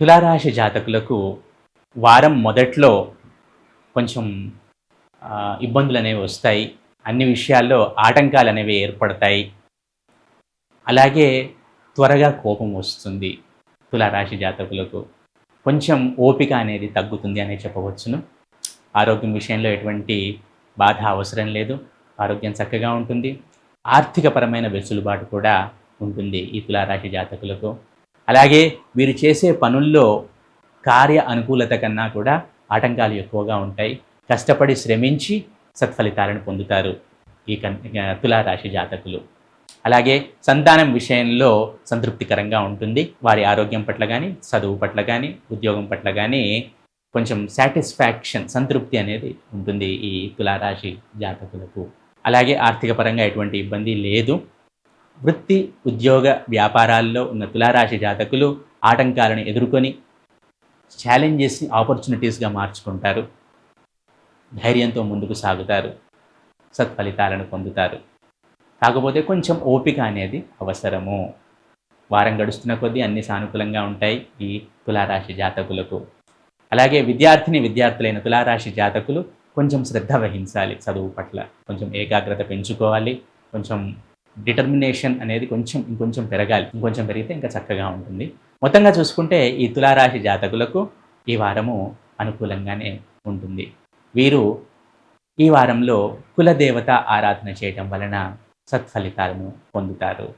తులారాశి జాతకులకు వారం మొదట్లో కొంచెం ఇబ్బందులనేవి వస్తాయి. అన్ని విషయాల్లో ఆటంకాలనేవి ఏర్పడతాయి. అలాగే త్వరగా కోపం వస్తుంది తులారాశి జాతకులకు. కొంచెం ఓపిక అనేది తగ్గుతుంది అనే చెప్పవచ్చును. ఆరోగ్యం విషయంలో ఎటువంటి బాధ అవసరం లేదు. ఆరోగ్యం చక్కగా ఉంటుంది. ఆర్థికపరమైన వెసులుబాటు కూడా ఉంటుంది ఈ తులారాశి జాతకులకు. అలాగే వీరు చేసే పనుల్లో కార్య అనుకూలత కన్నా కూడా ఆటంకాలు ఎక్కువగా ఉంటాయి. కష్టపడి శ్రమించి సత్ఫలితాలను పొందుతారు ఈ తులారాశి జాతకులు. అలాగే సంతానం విషయంలో సంతృప్తికరంగా ఉంటుంది. వారి ఆరోగ్యం పట్ల కానీ, చదువు పట్ల కానీ, ఉద్యోగం పట్ల కానీ కొంచెం సాటిస్ఫాక్షన్, సంతృప్తి అనేది ఉంటుంది ఈ తులారాశి జాతకులకు. అలాగే ఆర్థిక పరంగా ఎటువంటి ఇబ్బంది లేదు. వృత్తి, ఉద్యోగ, వ్యాపారాల్లో ఉన్న తులారాశి జాతకులు ఆటంకాలను ఎదుర్కొని ఛాలెంజెస్ని ఆపర్చునిటీస్గా మార్చుకుంటారు. ధైర్యంతో ముందుకు సాగుతారు. సత్ఫలితాలను పొందుతారు. కాకపోతే కొంచెం ఓపిక అనేది అవసరము. వారం గడుస్తున్న కొద్దీ అన్ని సానుకూలంగా ఉంటాయి ఈ తులారాశి జాతకులకు. అలాగే విద్యార్థులైన తులారాశి జాతకులు కొంచెం శ్రద్ధ వహించాలి. చదువు పట్ల కొంచెం ఏకాగ్రత పెంచుకోవాలి. కొంచెం డిటర్మినేషన్ అనేది ఇంకొంచెం పెరగాలి. ఇంకొంచెం పెరిగితే ఇంకా చక్కగా ఉంటుంది. మొత్తంగా చూసుకుంటే ఈ తులారాశి జాతకులకు ఈ వారము అనుకూలంగానే ఉంటుంది. వీరు ఈ వారంలో కులదేవత ఆరాధన చేయటం వలన సత్ఫలితాలను పొందుతారు.